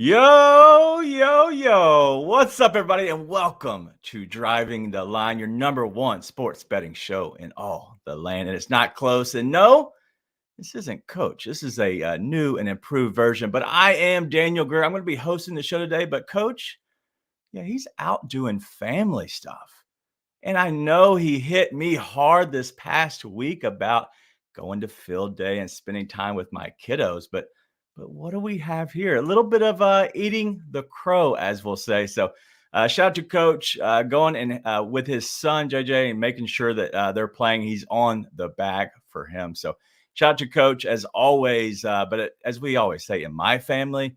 Yo, yo, yo. What's up, everybody? And welcome to Driving the Line, your number one sports betting show in all the land. And it's not close. And no, this isn't Coach. This is a new and improved version. But I am Daniel Greer. I'm going to be hosting the show today. But Coach, yeah, he's out doing family stuff. And I know he hit me hard this past week about going to field day and spending time with my kiddos. But what do we have here? A little bit of eating the crow, as we'll say. So shout out to Coach going and with his son, JJ, and making sure that they're playing. He's on the bag for him. So shout out to Coach as always. As we always say in my family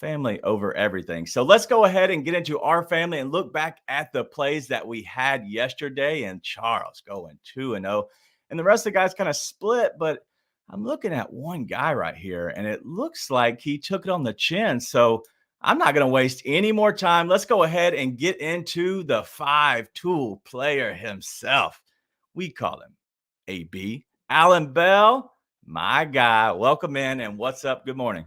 over everything. So let's go ahead and get into our family and look back at the plays that we had yesterday. And Charles going 2-0. And the rest of the guys kind of split, but I'm looking at one guy right here, and it looks like he took it on the chin. So I'm not going to waste any more time. Let's go ahead and get into the five-tool player himself. We call him AB. Alan Bell, my guy. Welcome in, and what's up? Good morning.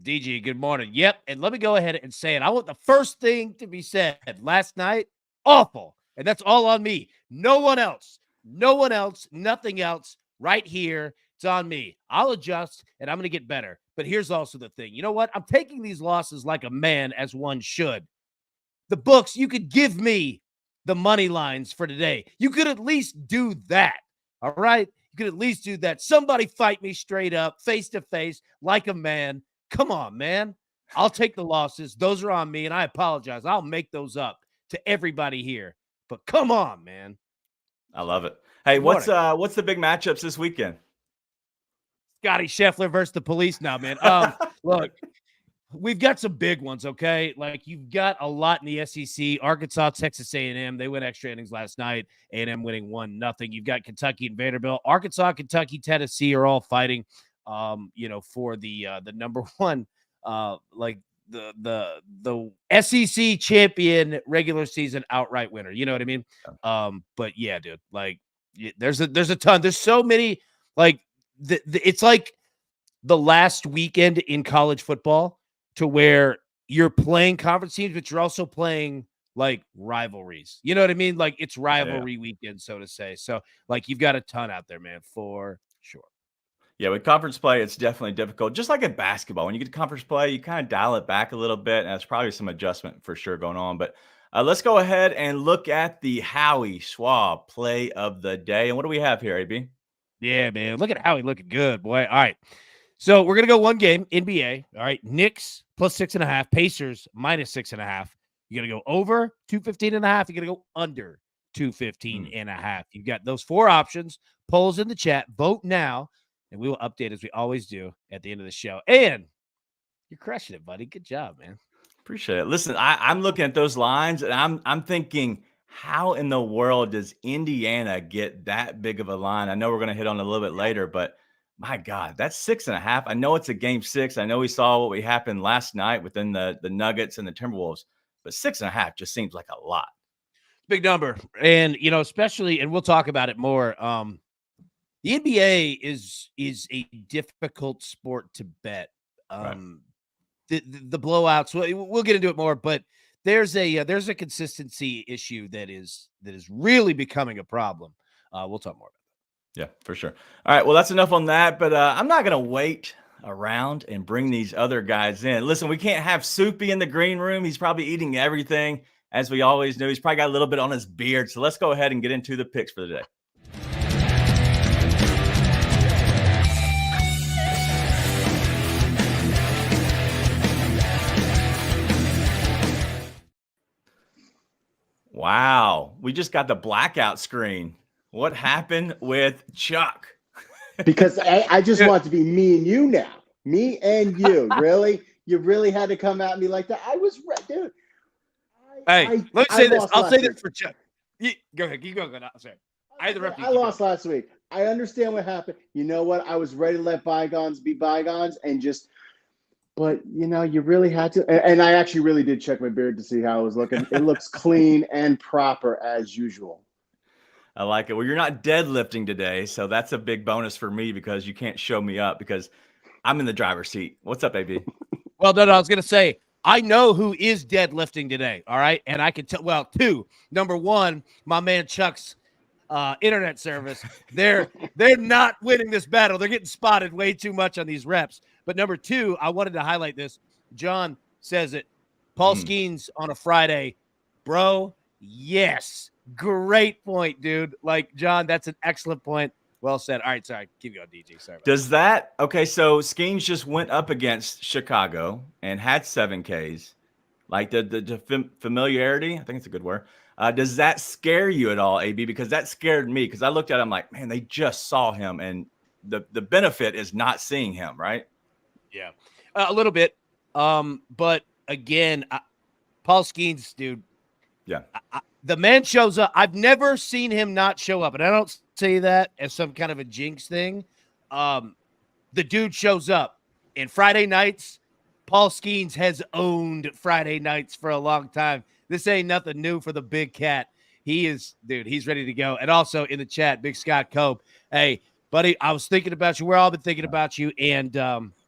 DG, good morning. Yep, and let me go ahead and say it. I want the first thing to be said. Last night, awful, and that's all on me. No one else, nothing else right here. It's on me. I'll adjust, and I'm going to get better. But here's also the thing. You know what? I'm taking these losses like a man, as one should. The books, you could give me the money lines for today. You could at least do that, all right? You could at least do that. Somebody fight me straight up, face to face, like a man. Come on, man. I'll take the losses. Those are on me, and I apologize. I'll make those up to everybody here. But come on, man. I love it. Hey, what's the big matchups this weekend? Scotty Scheffler versus the Police now, man. Look, we've got some big ones, okay? Like, you've got a lot in the SEC. Arkansas, Texas A&M. They went extra innings last night. A&M winning 1-0. You've got Kentucky and Vanderbilt. Arkansas, Kentucky, Tennessee are all fighting, for the number one, the SEC champion regular season outright winner. You know what I mean? But yeah, dude, like, there's a ton. There's so many, like, it's like the last weekend in college football to where you're playing conference teams, but you're also playing like rivalries. You know what I mean? Like, it's rivalry weekend, so to say. So, like, you've got a ton out there, man, for sure. Yeah, with conference play, it's definitely difficult. Just like in basketball, when you get to conference play, you kind of dial it back a little bit, and there's probably some adjustment for sure going on. But let's go ahead and look at the Howie Schwab play of the day. And what do we have here, AB? Yeah, man. Look at Howie looking good, boy. All right. So we're going to go one game, NBA. All right. Knicks plus 6.5. Pacers minus 6.5. You're going to go over 215.5. You're going to go under 215.5. You've got those four options. Polls in the chat. Vote now. And we will update as we always do at the end of the show. And you're crushing it, buddy. Good job, man. Appreciate it. Listen, I'm looking at those lines, and I'm thinking, how in the world does Indiana get that big of a line? I know we're going to hit on it a little bit later, but my God, that's 6.5. I know it's a game 6. I know we saw what happened last night within the Nuggets and the Timberwolves, but 6.5 just seems like a lot. Big number. And, especially, and we'll talk about it more. The NBA is a difficult sport to bet. Right. The blowouts, we'll get into it more, but there's a consistency issue that is really becoming a problem. We'll talk more about that. Yeah, for sure. All right, well, that's enough on that, but I'm not going to wait around and bring these other guys in. Listen, we can't have Soupy in the green room. He's probably eating everything, as we always do. He's probably got a little bit on his beard, so let's go ahead and get into the picks for the day. Wow, we just got the blackout screen. What happened with Chuck? Because I just want to be me and you now. Me and you. Really? You really had to come at me like that? I was right, dude. Let me say this. I'll say this for Chuck. Go ahead. You go. I'm sorry. I lost last week. I understand what happened. You know what? I was ready to let bygones be bygones and just – but, you really had to. And I actually really did check my beard to see how it was looking. It looks clean and proper as usual. I like it. Well, you're not deadlifting today, so that's a big bonus for me because you can't show me up because I'm in the driver's seat. What's up, AB? Well, no, I was going to say, I know who is deadlifting today, all right? And I can tell, well, two. Number one, my man Chuck's internet service. They're not winning this battle. They're getting spotted way too much on these reps. But number two, I wanted to highlight this. John says it. Paul Skeens on a Friday. Bro, yes. Great point, dude. Like, John, that's an excellent point. Well said. All right, sorry. Keep going, DJ. Sorry. Does that – okay, so Skeens just went up against Chicago and had 7 Ks. Like the familiarity, I think it's a good word. Does that scare you at all, AB? Because that scared me because I looked at him like, man, they just saw him, and the benefit is not seeing him, right? Yeah, a little bit. But again, Paul Skeens, dude. Yeah. The man shows up. I've never seen him not show up, and I don't say that as some kind of a jinx thing. The dude shows up, and Friday nights, Paul Skeens has owned Friday nights for a long time. This ain't nothing new for the big cat. He is, dude, he's ready to go. And also in the chat, Big Scott Cope. Hey, buddy, I was thinking about you. We're all been thinking about you. And,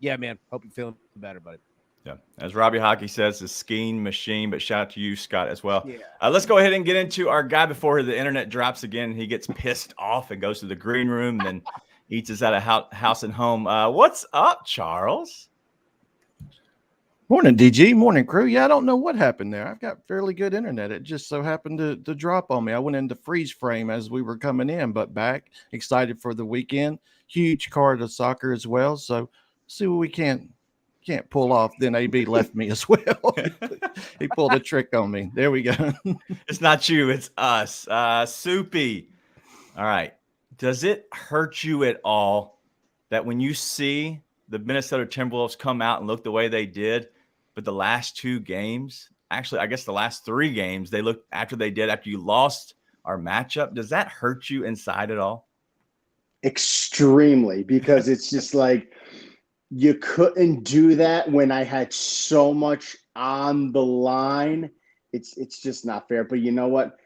yeah, man, hope you're feeling better, buddy. Yeah. As Robbie Hockey says, the Skeen machine, but shout out to you, Scott, as well. Yeah. Let's go ahead and get into our guy before the internet drops again. He gets pissed off and goes to the green room and then eats us out of house and home. What's up, Charles? Morning, DG. Morning, crew. Yeah, I don't know what happened there. I've got fairly good internet. It just so happened to drop on me. I went into freeze frame as we were coming in, but back, excited for the weekend. Huge card of soccer as well. So see what we can't pull off. Then AB left me as well. He pulled a trick on me. There we go. It's not you. It's us. Soupy. All right. Does it hurt you at all that when you see the Minnesota Timberwolves come out and look the way they did, but the last 2 games, actually, I guess the last 3 games, they looked after you lost our matchup. Does that hurt you inside at all? Extremely, because it's just like you couldn't do that when I had so much on the line. It's just not fair. But you know what?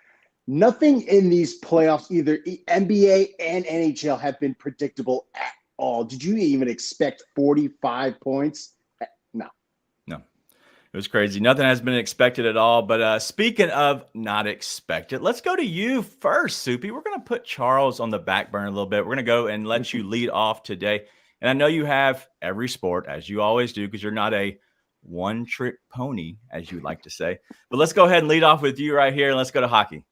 Nothing in these playoffs, either NBA and NHL, have been predictable at all. Did you even expect 45 points? No. It was crazy. Nothing has been expected at all. But speaking of not expected, let's go to you first, Soupy. We're going to put Charles on the back burner a little bit. We're going to go and let you lead off today. And I know you have every sport, as you always do, because you're not a one-trick pony, as you like to say. But let's go ahead and lead off with you right here, and let's go to hockey.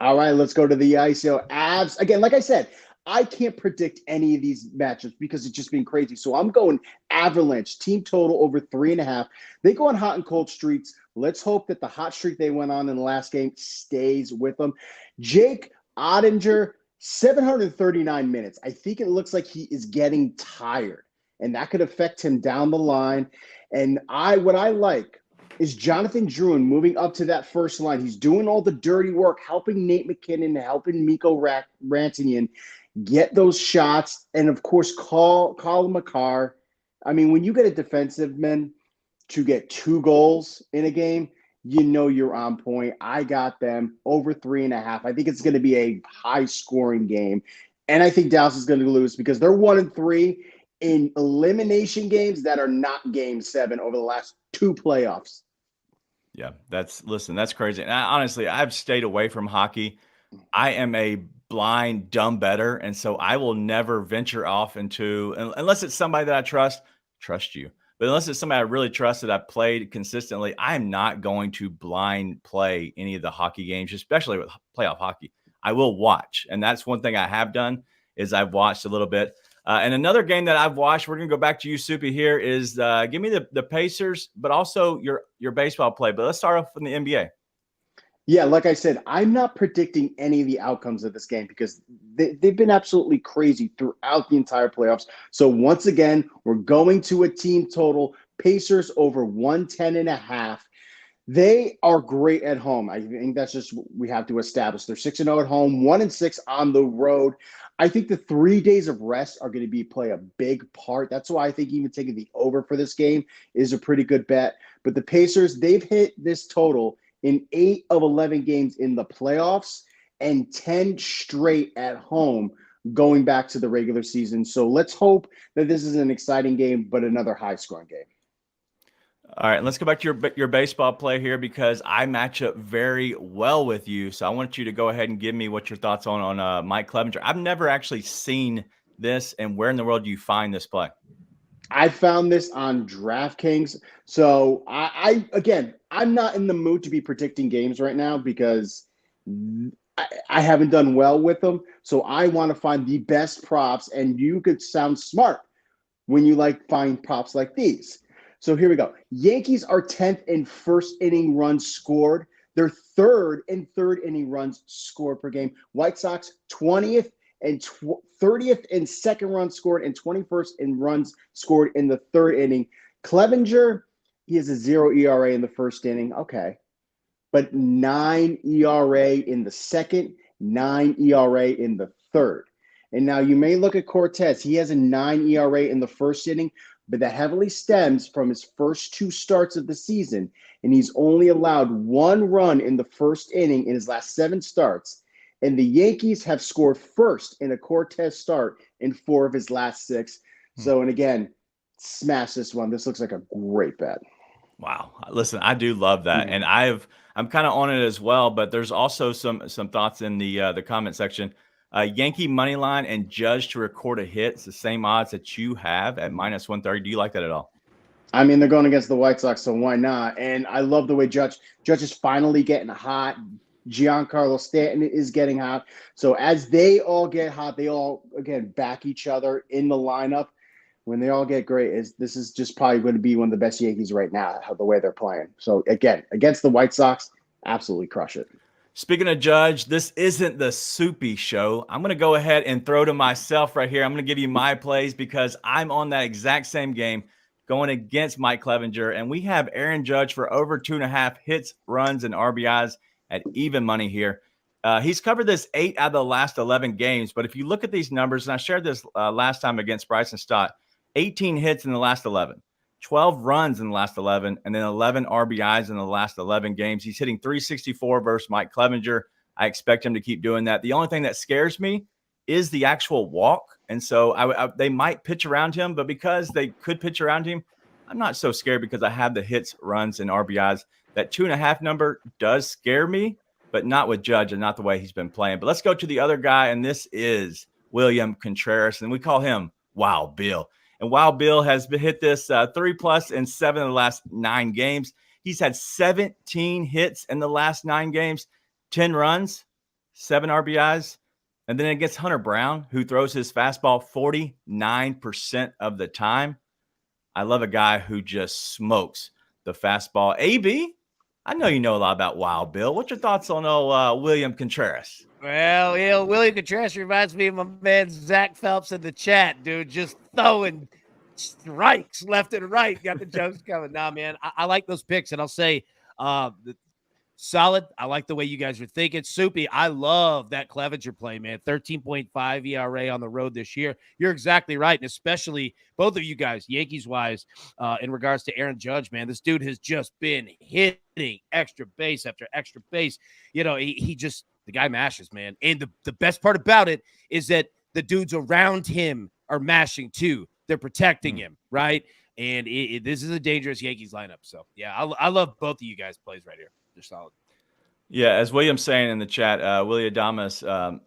All right, let's go to the ICO Avs. Again, like I said, I can't predict any of these matchups because it's just been crazy. So I'm going Avalanche, team total over 3.5. They go on hot and cold streaks. Let's hope that the hot streak they went on in the last game stays with them. Jake Ottinger, 739 minutes. I think it looks like he is getting tired, and that could affect him down the line. And what I like is Jonathan Drouin moving up to that first line. He's doing all the dirty work, helping Nate McKinnon, helping Mikko Rantanen get those shots, and of course, Colin McCarr. I mean, when you get a defensive man to get 2 goals in a game, you know you're on point. I got them over 3.5. I think it's going to be a high-scoring game, and I think Dallas is going to lose because they're 1-3 in elimination games that are not Game 7 over the last 2 playoffs. Yeah, that's crazy. And honestly, I've stayed away from hockey. I am a blind dumb bettor, and so I will never venture off into, unless it's somebody that I trust you. But unless it's somebody I really trust that I've played consistently, I am not going to blind play any of the hockey games, especially with playoff hockey. I will watch, and that's one thing I have done is I've watched a little bit. And another game that I've watched, we're going to go back to you, Soupy, here, is give me the Pacers, but also your baseball play. But let's start off from the NBA. Yeah, like I said, I'm not predicting any of the outcomes of this game because they've been absolutely crazy throughout the entire playoffs. So once again, we're going to a team total. Pacers over 110.5. They are great at home. I think that's just what we have to establish. They're 6-0 at home, 1-6 on the road. I think the 3 days of rest are going to play a big part. That's why I think even taking the over for this game is a pretty good bet. But the Pacers, they've hit this total in 8 of 11 games in the playoffs and 10 straight at home going back to the regular season. So let's hope that this is an exciting game, but another high-scoring game. All right, let's go back to your baseball play here because I match up very well with you. So I want you to go ahead and give me what your thoughts on Mike Clevenger. I've never actually seen this, and where in the world do you find this play? I found this on DraftKings. So again, I'm not in the mood to be predicting games right now because I haven't done well with them. So I want to find the best props, and you could sound smart when you find props like these. So here we go. Yankees are 10th in first inning runs scored. They're third in third inning runs scored per game. White Sox 20th and 30th in second runs scored and 21st in runs scored in the third inning. Clevenger, he has a 0 ERA in the first inning. Okay. But 9 ERA in the second, 9 ERA in the third. And now you may look at Cortez. He has a 9 ERA in the first inning, but that heavily stems from his first 2 starts of the season. And he's only allowed 1 run in the first inning in his last 7 starts. And the Yankees have scored first in a Cortez start in 4 of his last 6. So, and again, smash this one. This looks like a great bet. Wow. Listen, I do love that. Mm-hmm. And I'm kind of on it as well, but there's also some thoughts in the comment section. Yankee money line and Judge to record a hit. It's the same odds that you have at -130. Do you like that at all? I mean, they're going against the White Sox, so why not? And I love the way Judge is finally getting hot. Giancarlo Stanton is getting hot. So as they all get hot, they all, again, back each other in the lineup. When they all get great, this is just probably going to be one of the best Yankees right now, the way they're playing. So, again, against the White Sox, absolutely crush it. Speaking of Judge, this isn't the soupy show. I'm going to go ahead and throw to myself right here. I'm going to give you my plays because I'm on that exact same game going against Mike Clevenger. And we have Aaron Judge for over 2.5 hits, runs, and RBIs at even money here. He's covered this 8 out of the last 11 games. But if you look at these numbers, and I shared this last time against Bryson Stott, 18 hits in the last 11. 12 runs in the last 11, and then 11 RBIs in the last 11 games. He's hitting 364 versus Mike Clevenger. I expect him to keep doing that. The only thing that scares me is the actual walk. And so they might pitch around him, but because they could pitch around him, I'm not so scared because I have the hits, runs, and RBIs. That 2.5 number does scare me, but not with Judge and not the way he's been playing. But let's go to the other guy, and this is William Contreras, and we call him Wild Bill. And Wild Bill has hit this 3+ in 7 of the last 9 games. He's had 17 hits in the last 9 games, 10 runs, 7 RBIs. And then it gets Hunter Brown, who throws his fastball 49% of the time. I love a guy who just smokes the fastball. AB, I know you know a lot about Wild Bill. What's your thoughts on William Contreras? Well, William Contreras reminds me of my man Zach Phelps in the chat, dude, just throwing strikes left and right. Got the jokes coming. Nah, man, I like those picks, and I'll say solid. I like the way you guys are thinking. Soupy, I love that Clevenger play, man. 13.5 ERA on the road this year. You're exactly right, and especially both of you guys, Yankees-wise, in regards to Aaron Judge, man. This dude has just been hitting extra base after extra base. You know, he just – the guy mashes, man. And the best part about it is that the dudes around him are mashing too. They're protecting him, right? And this is a dangerous Yankees lineup. So, yeah, I love both of you guys' plays right here. They're solid. Yeah, as William's saying in the chat, Willie Adames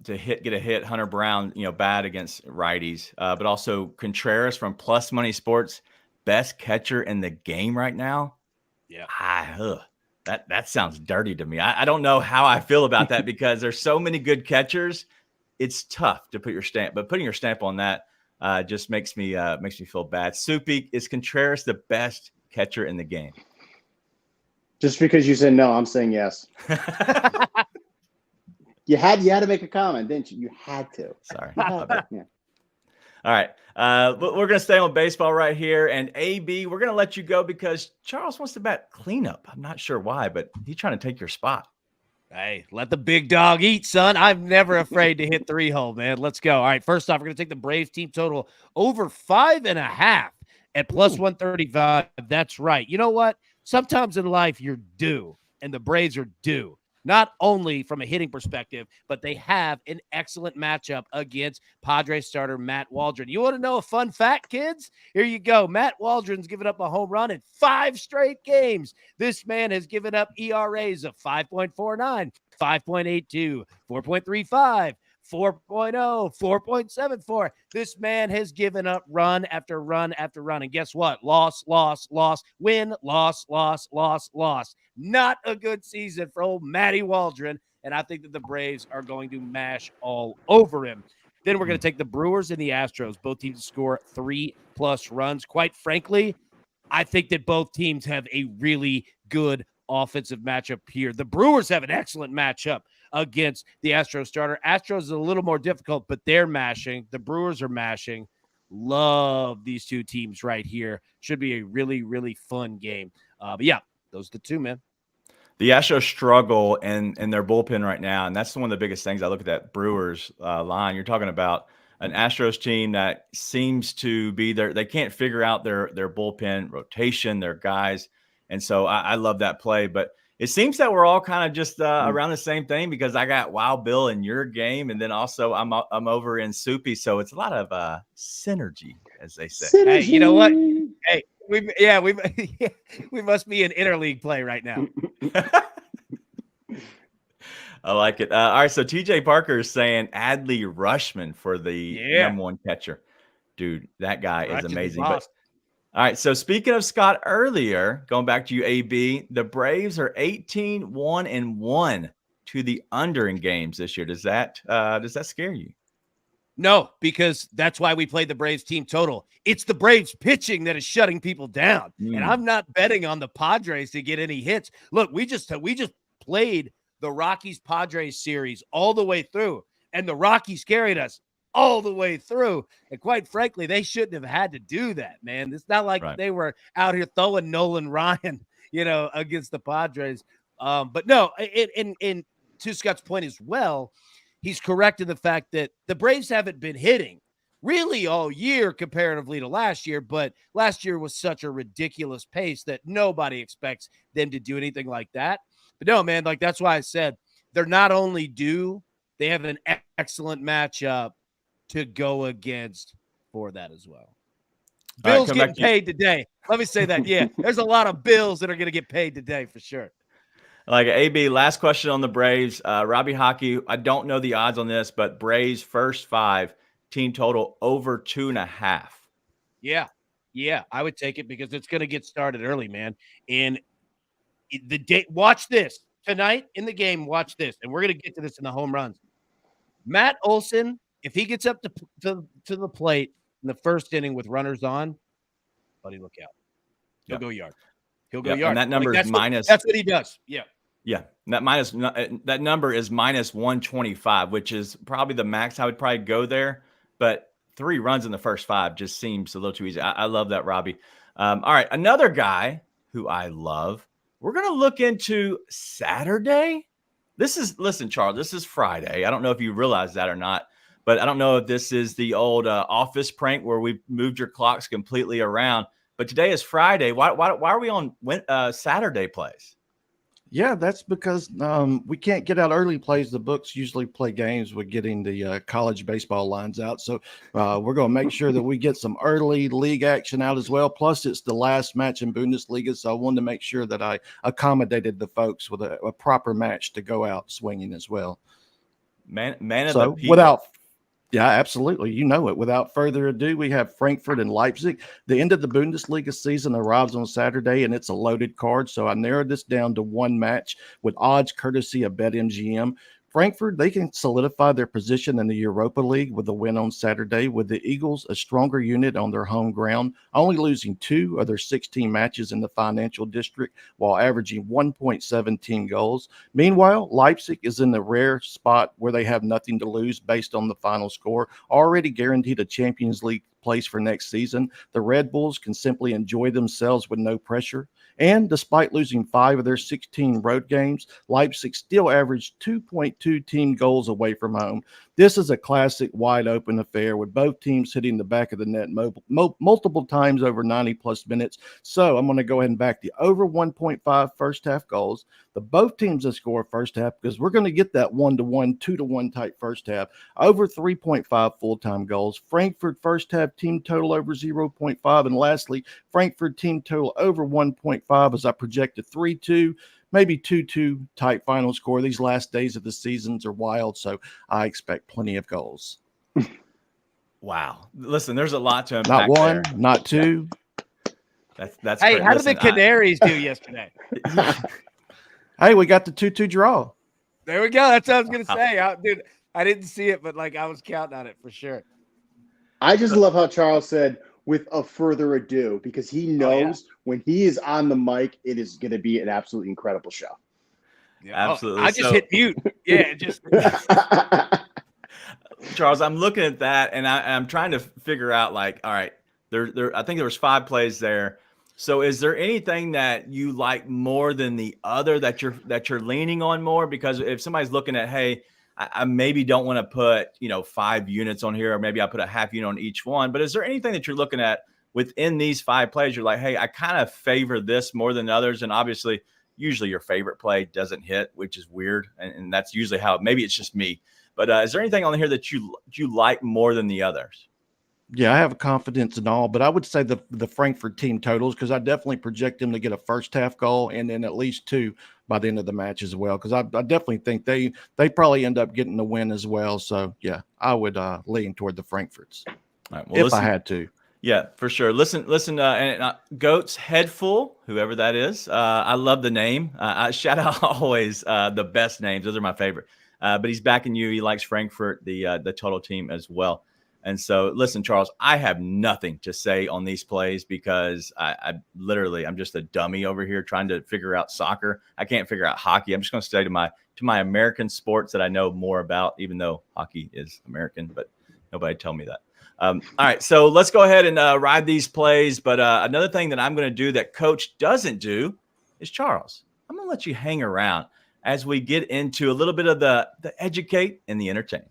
to get a hit, Hunter Brown, bad against righties. But also Contreras from Plus Money Sports, best catcher in the game right now. Yeah. That sounds dirty to me. I don't know how I feel about that because there's so many good catchers. It's tough to put your stamp, but putting your stamp on that just makes me feel bad. Soupy, is Contreras the best catcher in the game? Just because you said no, I'm saying yes. You had to make a comment, didn't you? You had to. Sorry. Yeah. All right. But we're going to stay on baseball right here. And AB, we're going to let you go because Charles wants to bet cleanup. I'm not sure why, but he's trying to take your spot. Hey, let the big dog eat, son. I'm never afraid to hit 3-hole, man. Let's go. All right, first off, we're going to take the Braves team total over 5.5 at plus 135. That's right. You know what? Sometimes in life, you're due, and the Braves are due. not only from a hitting perspective, but they have an excellent matchup against Padres starter Matt Waldron. You want to know a fun fact, kids? Here you go. Matt Waldron's given up a home run in 5 straight games. This man has given up ERAs of 5.49, 5.82, 4.35, 4.0, 4.74. This man has given up run after run after run. And guess what? Loss, loss, loss, win, loss, loss, loss, loss. Not a good season for old Matty Waldron. And I think that the Braves are going to mash all over him. Then we're going to take the Brewers and the Astros. Both teams to score 3+ runs. Quite frankly, I think that both teams have a really good offensive matchup here. The Brewers have an excellent matchup against the Astros starter. Astros is a little more difficult, but they're mashing. The Brewers are mashing. Love these two teams right here. Should be a really, really fun game. But yeah, those are the two, man. The Astros struggle in their bullpen right now, and that's one of the biggest things. I look at that Brewers line. You're talking about an Astros team that seems to be there. They can't figure out their bullpen rotation, their guys, and so I love that play. But it seems that we're all kind of just around the same thing because I got Wild Bill in your game, and then also I'm over in Soupy, so it's a lot of synergy, as they say. Synergy. Hey, you know what? Hey, we must be in interleague play right now. I like it. All right, so TJ Parker is saying Adley Rushman for the number 1 catcher. Dude, that guy is amazing. But all right, so speaking of Scott earlier, going back to you, AB, the Braves are 18-1-1 to the under in games this year. Does that scare you? No, because that's why we played the Braves team total. It's the Braves pitching that is shutting people down. And I'm not betting on the Padres to get any hits. Look, we just played the Rockies-Padres series all the way through, and the Rockies carried us all the way through. And quite frankly, they shouldn't have had to do that, man. It's not like they were out here throwing Nolan Ryan, against the Padres. But no, in to Scott's point as well, he's correct in the fact that the Braves haven't been hitting really all year comparatively to last year, but last year was such a ridiculous pace that nobody expects them to do anything like that. But no, man, that's why I said they're not only due, they have an excellent matchup to go against for that as well. Bills getting paid today. Let me say that. Yeah, there's a lot of Bills that are going to get paid today for sure. Like AB, last question on the Braves. Robbie Hockey, I don't know the odds on this, but Braves first 5, team total over 2.5. Yeah, I would take it because it's going to get started early, man. And the day, watch this tonight in the game. Watch this, and we're going to get to this in the home runs. Matt Olson, if he gets up to the plate in the first inning with runners on, buddy, look out. He'll go yard. He'll go yard. And that number is minus. That's what he does. Yeah. Yeah. That number is minus 125, which is probably the max I would probably go there. But 3 runs in the first 5 just seems a little too easy. I love that, Robbie. All right. Another guy who I love. We're going to look into Saturday. Listen, Charles, this is Friday. I don't know if you realize that or not, but I don't know if this is the old office prank where we moved your clocks completely around. But today is Friday. Why are we on Saturday plays? Yeah, that's because we can't get out early plays. The books usually play games with getting the college baseball lines out. So we're going to make sure that we get some early league action out as well. Plus, it's the last match in Bundesliga. So I wanted to make sure that I accommodated the folks with a proper match to go out swinging as well. Man of the people. Yeah, absolutely. You know it. Without further ado, we have Frankfurt and Leipzig. The end of the Bundesliga season arrives on Saturday, and it's a loaded card. So I narrowed this down to one match with odds courtesy of BetMGM. Frankfurt, they can solidify their position in the Europa League with a win on Saturday, with the Eagles a stronger unit on their home ground, only losing 2 of their 16 matches in the financial district while averaging 1.17 goals. Meanwhile, Leipzig is in the rare spot where they have nothing to lose based on the final score, already guaranteed a Champions League place for next season. The Red Bulls can simply enjoy themselves with no pressure. And despite losing 5 of their 16 road games, Leipzig still averaged 2.2 team goals away from home. This is a classic wide open affair with both teams hitting the back of the net multiple times over 90 plus minutes. So I'm going to go ahead and back the over 1.5 first half goals. Both teams that score first half, because we're going to get that 1-1, 2-1 type first half. Over 3.5 full-time goals. Frankfurt first half team total over 0.5. And lastly, Frankfurt team total over 1.5 as I projected 3-2. Maybe 2-2 type final score. These last days of the seasons are wild, so I expect plenty of goals. Wow. Listen, there's a lot to unpack. Not one, there. not two. That's hey, great. how did the Canaries do yesterday? Hey, we got the 2-2 draw. There we go. That's what I was going to say. Dude, I didn't see it, but I was counting on it for sure. I just love how Charles said, with a further ado, because he knows when he is on the mic, it is going to be an absolutely incredible show. Yeah, absolutely. I just hit mute. Yeah, just Charles, I'm looking at that and I'm trying to figure out, all right, I think there was 5 plays there. So is there anything that you like more than the other that you're leaning on more? Because if somebody's looking at, hey, I maybe don't want to put, 5 units on here, or maybe I put a half unit on each one. But is there anything that you're looking at within these 5 plays? You're like, hey, I kind of favor this more than others. And obviously, usually your favorite play doesn't hit, which is weird. And that's usually how, maybe it's just me. But is there anything on here that you like more than the others? Yeah, I have confidence in all, but I would say the Frankfurt team totals, because I definitely project them to get a first half goal and then at least 2 by the end of the match as well, because I definitely think they probably end up getting the win as well. So, yeah, I would lean toward the Frankfurts if I had to. Yeah, for sure. Listen, Goats Headful, whoever that is. I love the name. I shout out always the best names. Those are my favorite. But he's backing you. He likes Frankfurt, the total team as well. And so, listen, Charles, I have nothing to say on these plays because I'm just a dummy over here trying to figure out soccer. I can't figure out hockey. I'm just going to stay to my American sports that I know more about, even though hockey is American, but nobody tell me that. All right, so let's go ahead and ride these plays. But another thing that I'm going to do that Coach doesn't do is, Charles, I'm going to let you hang around as we get into a little bit of the educate and the entertain.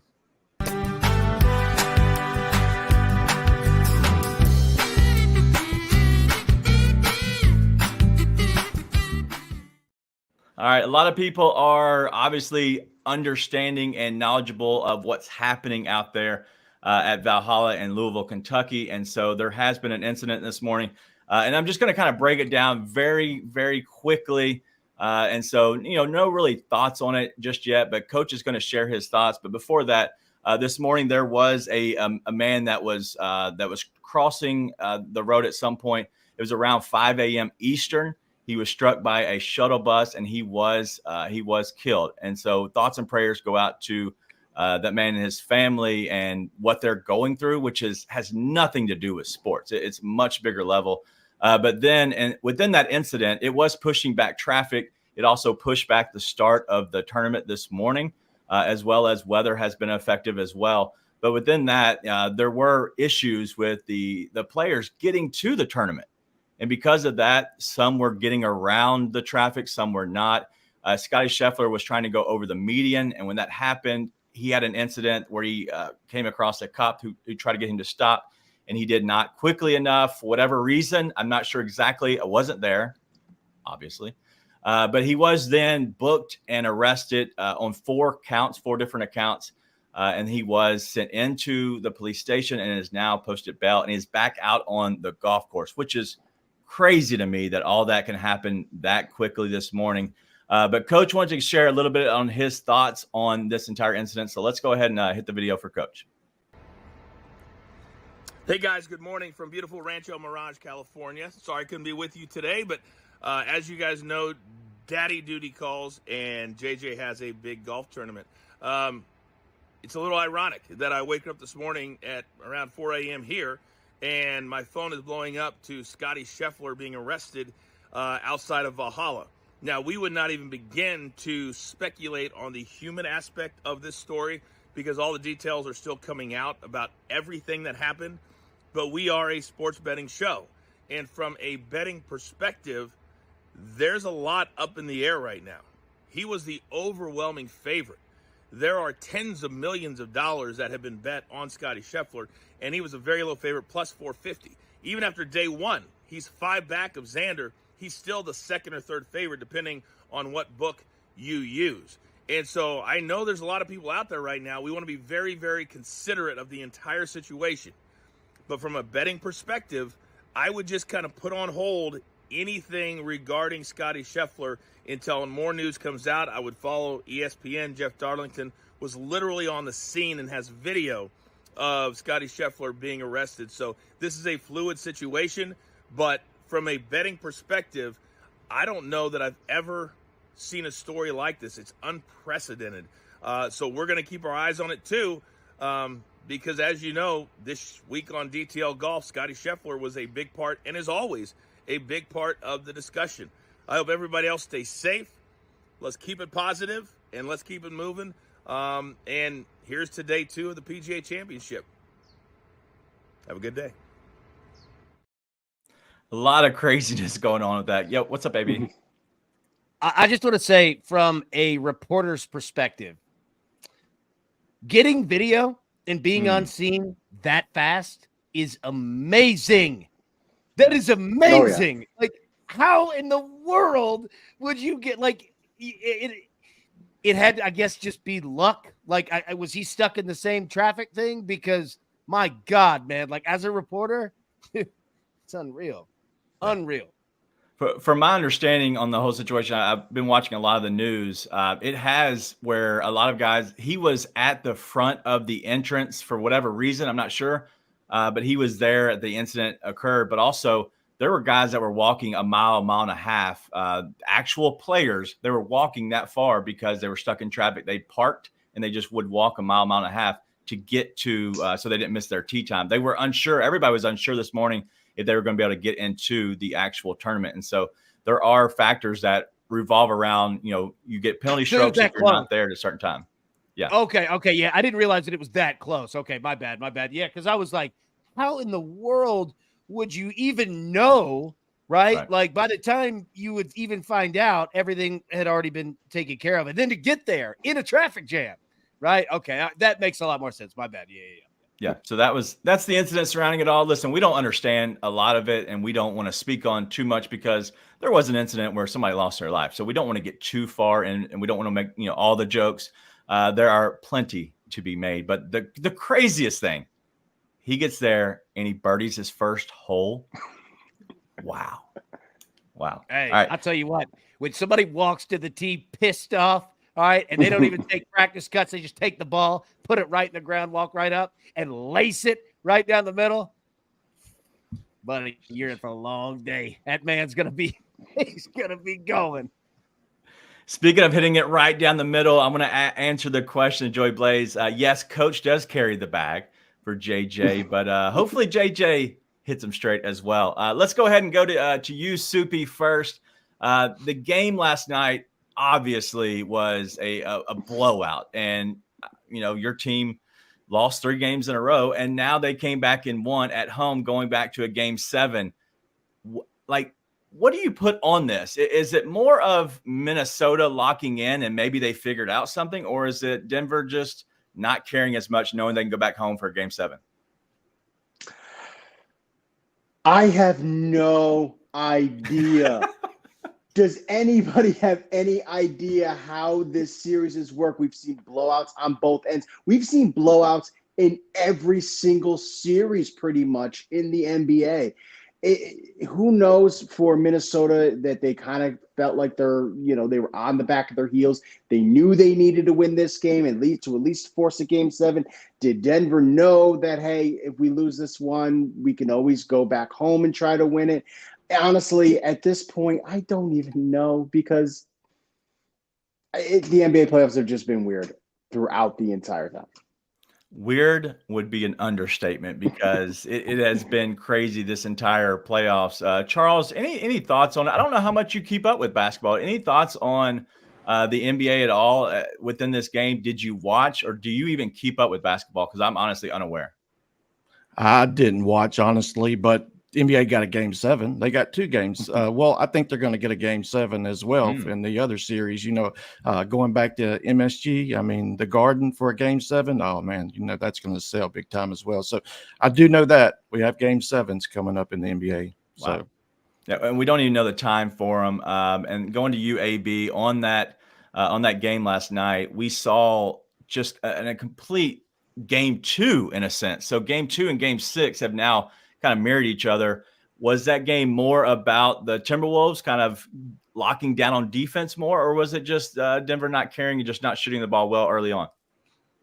All right. A lot of people are obviously understanding and knowledgeable of what's happening out there at Valhalla in Louisville, Kentucky. And so there has been an incident this morning. And I'm just going to kind of break it down very, very quickly. And so, no really thoughts on it just yet, but Coach is going to share his thoughts. But before that, this morning, there was a man that was crossing the road at some point. It was around 5 a.m. Eastern. He was struck by a shuttle bus and he was killed. And so thoughts and prayers go out to that man and his family and what they're going through, which has nothing to do with sports. It's much bigger level. But then, and within that incident, it was pushing back traffic. It also pushed back the start of the tournament this morning, as well as weather has been effective as well. But within that, there were issues with the players getting to the tournament. And because of that, some were getting around the traffic, some were not. Scotty Scheffler was trying to go over the median. And when that happened, he had an incident where he came across a cop who tried to get him to stop. And he did not quickly enough for whatever reason. I'm not sure exactly. I wasn't there, obviously. But he was then booked and arrested on 4 different accounts. And he was sent into the police station and is now posted bail and is back out on the golf course, which is crazy to me that all that can happen that quickly this morning. But Coach wanted to share a little bit on his thoughts on this entire incident. So let's go ahead and hit the video for Coach. Hey guys, good morning from beautiful Rancho Mirage, California. Sorry I couldn't be with you today, but as you guys know, Daddy Duty calls and JJ has a big golf tournament. It's a little ironic that I wake up this morning at around 4 a.m. here and my phone is blowing up to Scotty Scheffler being arrested outside of Valhalla. Now, we would not even begin to speculate on the human aspect of this story because all the details are still coming out about everything that happened. But we are a sports betting show. And from a betting perspective, there's a lot up in the air right now. He was the overwhelming favorite. there are tens of millions of dollars that have been bet on Scottie Scheffler, and he was a very low favorite, plus 450. Even after day one, he's 5 back of Xander. He's still the second or third favorite, depending on what book you use. And so I know there's a lot of people out there right now. We want to be very, very considerate of the entire situation. But from a betting perspective, I would just kind of put on hold anything regarding Scottie Scheffler until more news comes out. I would follow ESPN. Jeff Darlington was literally on the scene and has video of Scottie Scheffler being arrested. So this is a fluid situation, but from a betting perspective, I don't know that I've ever seen a story like this. It's unprecedented. So we're going to keep our eyes on it too, because as you know, this week on DTL Golf, Scottie Scheffler was a big part and is always a big part of the discussion. I hope everybody else stays safe. Let's keep it positive and let's keep it moving. And here's to day 2 of the PGA Championship. Have a good day. A lot of craziness going on with that. Yo, what's up, baby? I just want to say, from a reporter's perspective, getting video and being on scene that fast is amazing. That is amazing. Oh, yeah. Like, how in the world would you get, like, it had to, I guess, just be luck. Like, was he stuck in the same traffic thing? Because, my God, man, like, as a reporter, it's unreal. Unreal. From my understanding on the whole situation, I've been watching a lot of the news. It has where a lot of guys, he was at the front of the entrance for whatever reason. I'm not sure. But he was there at the incident occurred. But also there were guys that were walking a mile and a half, actual players. They were walking that far because they were stuck in traffic. They parked and they just would walk a mile and a half to get to, so they didn't miss their tee time. They were unsure. Everybody was unsure this morning if they were going to be able to get into the actual tournament. And so there are factors that revolve around, you get penalty strokes if you're not there at a certain time. Yeah. Okay. Yeah. I didn't realize that it was that close. Okay. My bad. Yeah. Cause I was like, how in the world would you even know? Right? Like, by the time you would even find out, everything had already been taken care of. And then to get there in a traffic jam. Right. Okay. That makes a lot more sense. My bad. Yeah. So that's the incident surrounding it all. Listen, we don't understand a lot of it, and we don't want to speak on too much because there was an incident where somebody lost their life. So we don't want to get too far in, and we don't want to make all the jokes. There are plenty to be made, but the craziest thing, he gets there and he birdies his first hole. Wow. Hey, all right. I'll tell you what, when somebody walks to the tee pissed off, all right, and they don't even take practice cuts, they just take the ball, put it right in the ground, walk right up, and lace it right down the middle. Buddy, you're in for a long day. That man's he's gonna be going. Speaking of hitting it right down the middle, I'm going to answer the question of Joey Blaze. Yes, Coach does carry the bag for JJ, but hopefully JJ hits him straight as well. Let's go ahead and go to you, Soupy, first. The game last night obviously was a blowout, and your team lost 3 games in a row, and now they came back and won at home, going back to a game 7. What do you put on this? Is it more of Minnesota locking in and maybe they figured out something, or is it Denver just not caring as much, knowing they can go back home for game 7? I have no idea. Does anybody have any idea how this series has worked? We've seen blowouts on both ends. We've seen blowouts in every single series pretty much in the NBA. Who knows for Minnesota that they kind of felt like they were on the back of their heels. They knew they needed to win this game and at least force a game 7. Did Denver know that, hey, if we lose this one, we can always go back home and try to win it? Honestly, at this point, I don't even know because the NBA playoffs have just been weird throughout the entire time. Weird would be an understatement because it has been crazy this entire playoffs. Charles, any thoughts on it? I don't know how much you keep up with basketball. Any thoughts on the NBA at all within this game? Did you watch, or do you even keep up with basketball? Because I'm honestly unaware. I didn't watch, honestly, but The NBA got a game 7. They got 2 games. Well, I think they're going to get a game 7 as well in the other series. Going back to MSG, I mean, the Garden for a game 7. Oh man, that's going to sell big time as well. So I do know that we have game 7s coming up in the NBA. Wow. So yeah, and we don't even know the time for them. And going to UAB on that game last night, we saw just a complete game 2 in a sense. So game 2 and game 6 have now kind of mirrored each other. Was that game more about the Timberwolves kind of locking down on defense more, or was it just Denver not caring and just not shooting the ball well early on?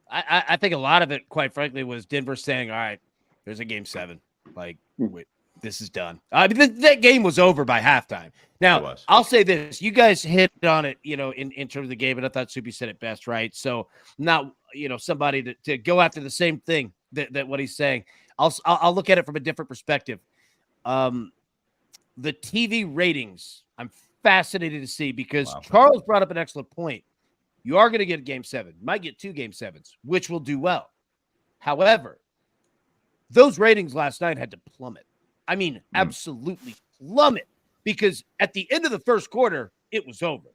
I think a lot of it, quite frankly, was Denver saying, all right, there's a game 7. Like, wait, this is done. I mean, that game was over by halftime. Now, I'll say this. You guys hit on it, in terms of the game, and I thought Soupy said it best, right? So not, somebody to go after the same thing that what he's saying. I'll look at it from a different perspective. The TV ratings, I'm fascinated to see because Charles brought up an excellent point. You are going to get a game 7. You might get 2 game 7s, which will do well. However, those ratings last night had to plummet. I mean, absolutely plummet, because at the end of the first quarter, it was over.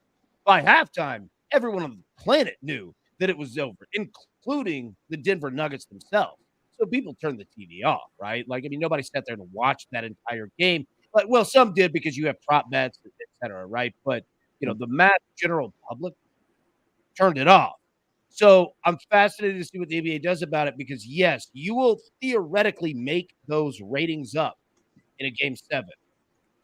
By halftime, everyone on the planet knew that it was over, including the Denver Nuggets themselves. So people turned the TV off, right? Like, I mean, nobody sat there to watch that entire game. But, well, some did because you have prop bets, et cetera, right? But, the general public turned it off. So I'm fascinated to see what the NBA does about it because, yes, you will theoretically make those ratings up in a game 7.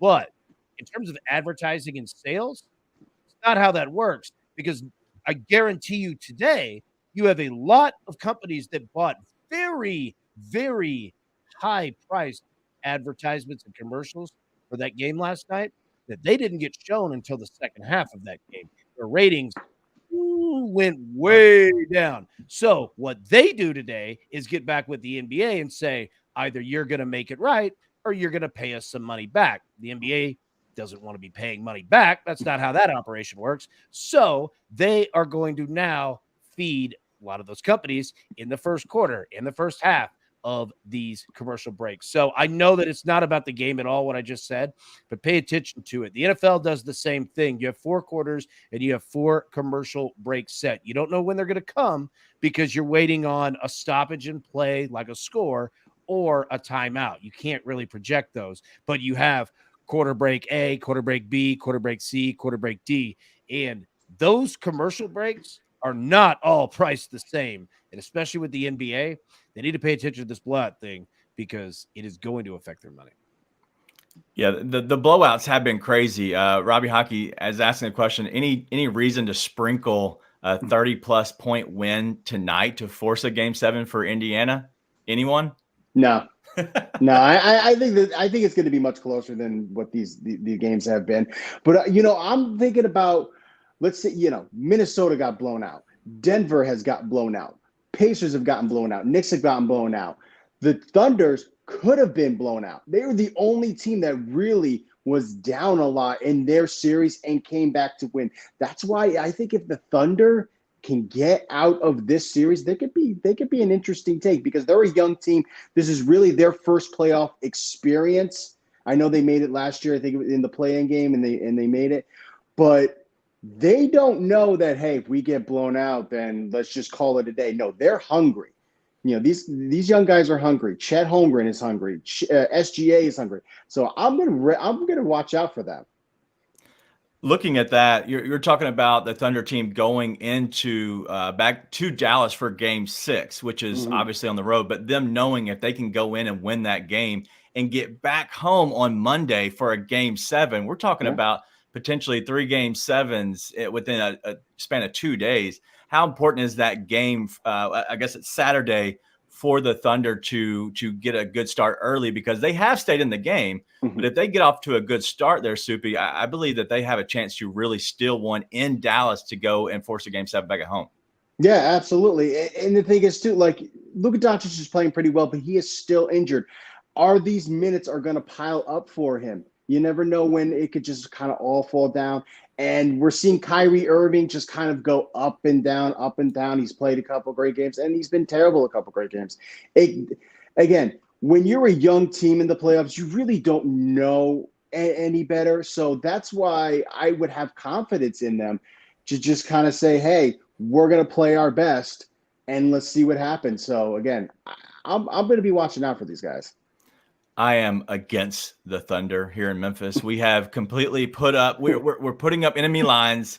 But in terms of advertising and sales, it's not how that works, because I guarantee you today you have a lot of companies that bought very, very high-priced advertisements and commercials for that game last night that they didn't get shown until the second half of that game. Their ratings went way down. So what they do today is get back with the NBA and say, either you're going to make it right or you're going to pay us some money back. The NBA doesn't want to be paying money back. That's not how that operation works. So they are going to now feed a lot of those companies in the first quarter, in the first half of these commercial breaks. So I know that it's not about the game at all, what I just said, but pay attention to it. The NFL does the same thing. You have 4 quarters and you have 4 commercial breaks set. You don't know when they're going to come because you're waiting on a stoppage in play, like a score, or a timeout. You can't really project those, but you have quarter break A, quarter break B, quarter break C, quarter break D. And those commercial breaks are not all priced the same. And especially with the NBA, they need to pay attention to this blowout thing because it is going to affect their money. Yeah, the blowouts have been crazy. Robbie Hockey is asking a question. Any reason to sprinkle a 30-plus point win tonight to force a game 7 for Indiana? Anyone? No. No, I think it's going to be much closer than what the games have been. But I'm thinking about, let's say, Minnesota got blown out. Denver has got blown out. Pacers have gotten blown out. Knicks have gotten blown out. The Thunders could have been blown out. They were the only team that really was down a lot in their series and came back to win. That's why I think if the Thunder can get out of this series, they could be an interesting take because they're a young team. This is really their first playoff experience. I know they made it last year, I think in the play-in game, and they made it. But they don't know that, hey, if we get blown out, then let's just call it a day. No, they're hungry. These young guys are hungry. Chet Holmgren is hungry. SGA is hungry. So I'm gonna watch out for them. Looking at that, you're talking about the Thunder team going into back to Dallas for game 6, which is obviously on the road, but them knowing if they can go in and win that game and get back home on Monday for a game 7, we're talking about potentially 3 game 7s within a span of 2 days. How important is that game? I guess it's Saturday for the Thunder to get a good start early because they have stayed in the game. But if they get off to a good start there, Soupy, I believe that they have a chance to really steal one in Dallas to go and force a game 7 back at home. Yeah, absolutely. And the thing is, too, like, Luka Doncic is playing pretty well, but he is still injured. Are these minutes are going to pile up for him? You never know when it could just kind of all fall down. And we're seeing Kyrie Irving just kind of go up and down, up and down. He's played a couple great games, and he's been terrible a couple great games. Again, when you're a young team in the playoffs, you really don't know any better. So that's why I would have confidence in them to just kind of say, hey, we're going to play our best and let's see what happens. So again, I'm going to be watching out for these guys. I am against the Thunder here in Memphis. We have completely put up. We're putting up enemy lines.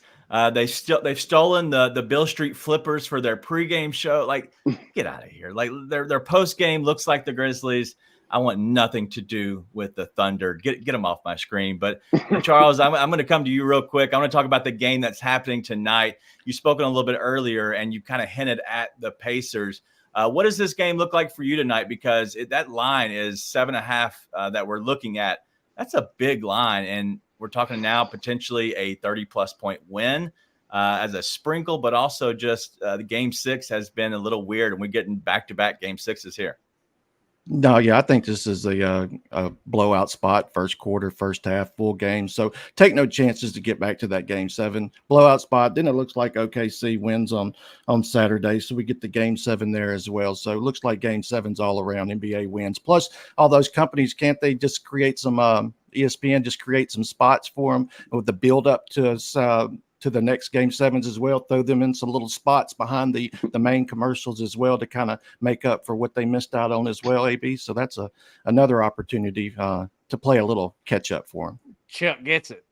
They've stolen the Bill Street Flippers for their pregame show. Like, get out of here. Like their postgame looks like the Grizzlies. I want nothing to do with the Thunder. Get them off my screen. But Charles, I'm going to come to you real quick. I want to talk about the game that's happening tonight. You spoke on a little bit earlier, and you kind of hinted at the Pacers. What does this game look like for you tonight? Because that line is 7.5 that we're looking at. That's a big line, and we're talking now potentially a 30-plus point win as a sprinkle, but also just the Game 6 has been a little weird, and we're getting back-to-back Game 6s here. No, yeah, I think this is a blowout spot, first quarter, first half, full game. So take no chances to get back to that Game 7 blowout spot. Then it looks like OKC wins on Saturday, so we get the Game 7 there as well. So it looks like Game 7's all around NBA wins. Plus, all those companies, can't they just create some ESPN just create some spots for them with the build up to the next Game 7s as well, throw them in some little spots behind the main commercials as well to kind of make up for what they missed out on as well, AB. So that's another opportunity to play a little catch up for them. Chuck gets it.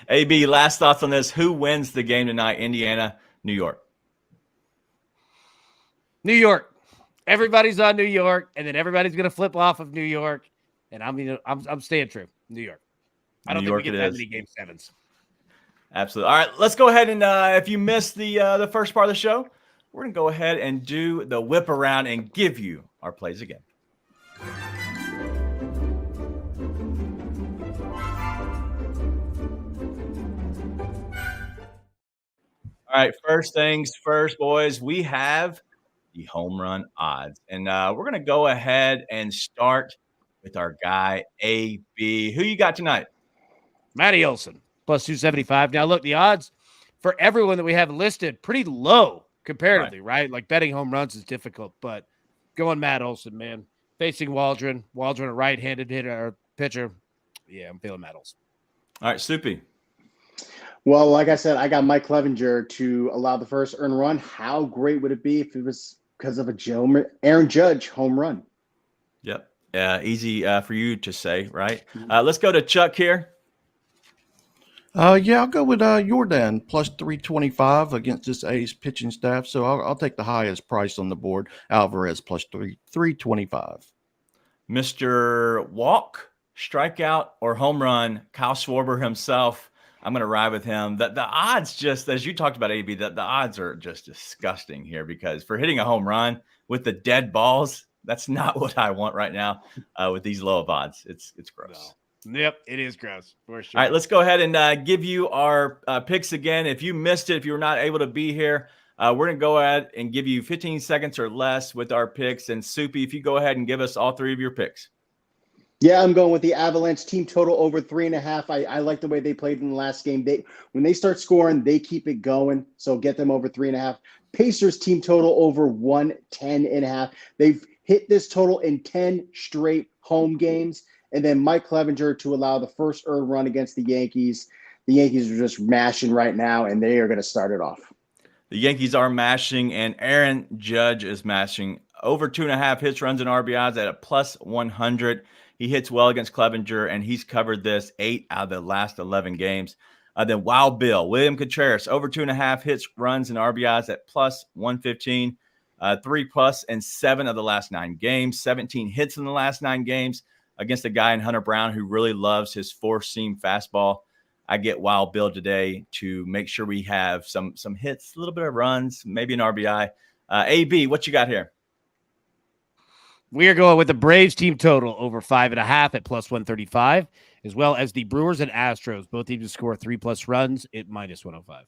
AB, last thoughts on this. Who wins the game tonight? Indiana, New York? New York. Everybody's on New York, and then everybody's going to flip off of New York. And I'm staying true. New York. I don't think we get that many Game 7s. Absolutely. All right, let's go ahead and if you missed the first part of the show, we're going to go ahead and do the whip around and give you our plays again. All right, first things first, boys, we have the home run odds. And we're going to go ahead and start with our guy, AB. Who you got tonight? Matty Olson. Plus 275. Now, look, the odds for everyone that we have listed pretty low comparatively, right? Like betting home runs is difficult, but going Matt Olson, man. Facing Waldron, a right-handed hitter or pitcher. Yeah, I'm feeling Matt Olson. All right, Soupy. Well, like I said, I got Mike Clevenger to allow the first earned run. How great would it be if it was because of a Aaron Judge home run? Yep. Easy for you to say, right? Let's go to Chuck here. Yeah, I'll go with Jordan plus 325 against this A's pitching staff. So I'll take the highest price on the board. Alvarez plus 325. Mr. Walk, strikeout, or home run, Kyle Schwarber himself. I'm going to ride with him. The odds, just as you talked about, AB, the odds are just disgusting here because for hitting a home run with the dead balls, that's not what I want right now with these low of odds. It's gross. No. Yep, it is gross for sure. All right, let's go ahead and give you our picks again. If you missed it, if you were not able to be here, we're going to go ahead and give you 15 seconds or less with our picks. And Soupy, if you go ahead and give us all three of your picks. Yeah, I'm going with the Avalanche team total over 3.5. I like the way they played in the last game. When they start scoring, they keep it going. So get them over 3.5. Pacers team total over 110.5. They've hit this total in 10 straight home games. And then Mike Clevenger to allow the first earned run against the Yankees. The Yankees are just mashing right now, and they are going to start it off. The Yankees are mashing, and Aaron Judge is mashing. Over 2.5 hits, runs, and RBIs at a plus 100. He hits well against Clevenger, and he's covered this 8 out of the last 11 games. Then Wild Bill, William Contreras, over 2.5 hits, runs, and RBIs at plus 115. 3+ in 7 of the last 9 games. 17 hits in the last 9 games. Against a guy in Hunter Brown who really loves his four-seam fastball. I get Wild Bill today to make sure we have some hits, a little bit of runs, maybe an RBI. AB, what you got here? We are going with the Braves team total over 5.5 at plus 135, as well as the Brewers and Astros. Both teams to score 3+ runs at minus 105.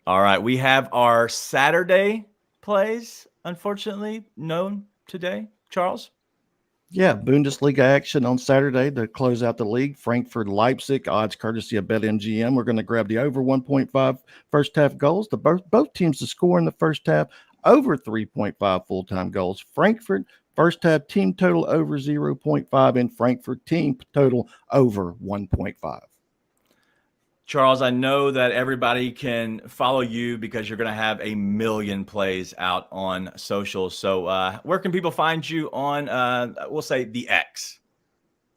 All right, we have our Saturday plays, unfortunately, known today. Charles? Yeah, Bundesliga action on Saturday to close out the league. Frankfurt, Leipzig, odds courtesy of BetMGM. We're going to grab the over 1.5 first half goals. Both teams to score in the first half. over 3.5 full-time goals. Frankfurt, first half team total over 0.5, and Frankfurt team total over 1.5. Charles, I know that everybody can follow you because you're going to have a million plays out on social. So where can people find you on, we'll say, the X?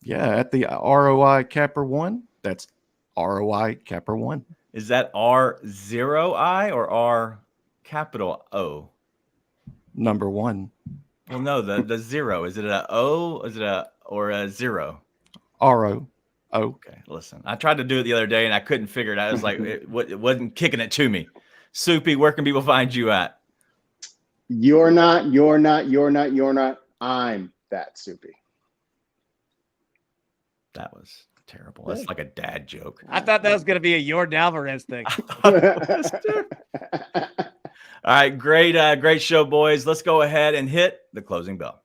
Yeah, at the ROI Capper 1. That's ROI Capper 1. Is that R0I or R capital O? Number 1. Well, no, the zero. Is it a O? Is it or a zero? RO. Okay, listen. I tried to do it the other day and I couldn't figure it out. It was like it wasn't kicking it to me. Soupy, where can people find you at? You're not. I'm that Soupy. That was terrible. That's like a dad joke. I thought that was going to be a Jordan Alvarez thing. All right, great show, boys. Let's go ahead and hit the closing bell.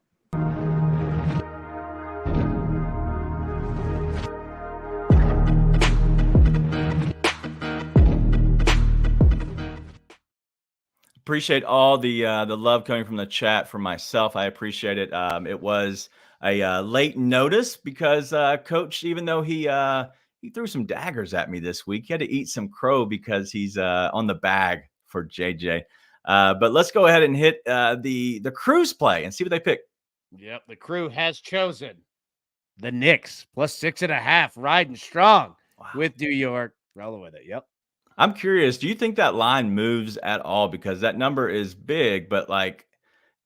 Appreciate all the love coming from the chat from myself. I appreciate it. It was a late notice because Coach, even though he threw some daggers at me this week, he had to eat some crow because he's on the bag for JJ. But let's go ahead and hit the Crew's play and see what they pick. Yep, the Crew has chosen the Knicks plus 6.5, riding strong with New York. Roll with it. Yep. I'm curious, do you think that line moves at all? Because that number is big, but like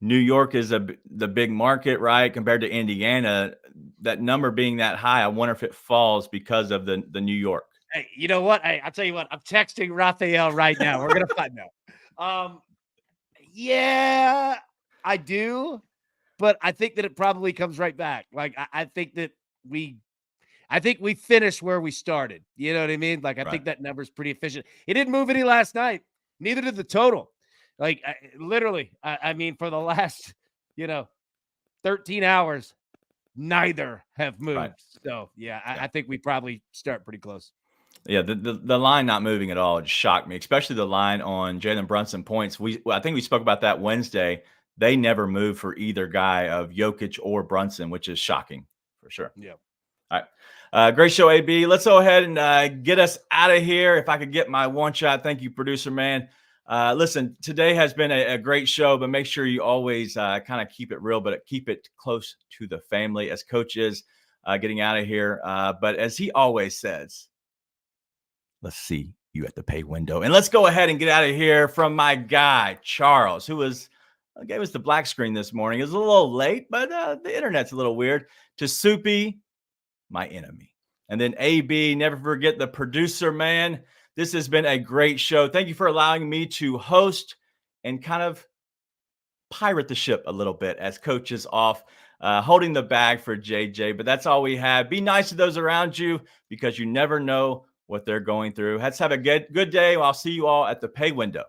New York is the big market, right? Compared to Indiana, that number being that high, I wonder if it falls because of the New York. Hey, you know what? I'll tell you what. I'm texting Raphael right now. We're going to find out. Yeah, I do. But I think that it probably comes right back. Like, I think that we finished where we started. You know what I mean? Like, I think that number's pretty efficient. It didn't move any last night. Neither did the total. Like, literally, I mean, for the last, 13 hours, neither have moved. Right. So, yeah, I think we probably start pretty close. Yeah, the line not moving at all just shocked me, especially the line on Jalen Brunson points. I think we spoke about that Wednesday. They never moved for either guy of Jokic or Brunson, which is shocking for sure. Yeah. All right. Great show, AB. Let's go ahead and get us out of here. If I could get my one shot. Thank you, producer man. Listen, today has been a great show, but make sure you always kind of keep it real, but keep it close to the family as Coach is getting out of here. But as he always says, let's see you at the pay window. And let's go ahead and get out of here from my guy, Charles, who gave us the black screen this morning. It was a little late, but the internet's a little weird. To Soupy, my enemy. And then AB, never forget the producer, man. This has been a great show. Thank you for allowing me to host and kind of pirate the ship a little bit as Coach is off holding the bag for JJ. But that's all we have. Be nice to those around you because you never know what they're going through. Let's have a good day. I'll see you all at the pay window.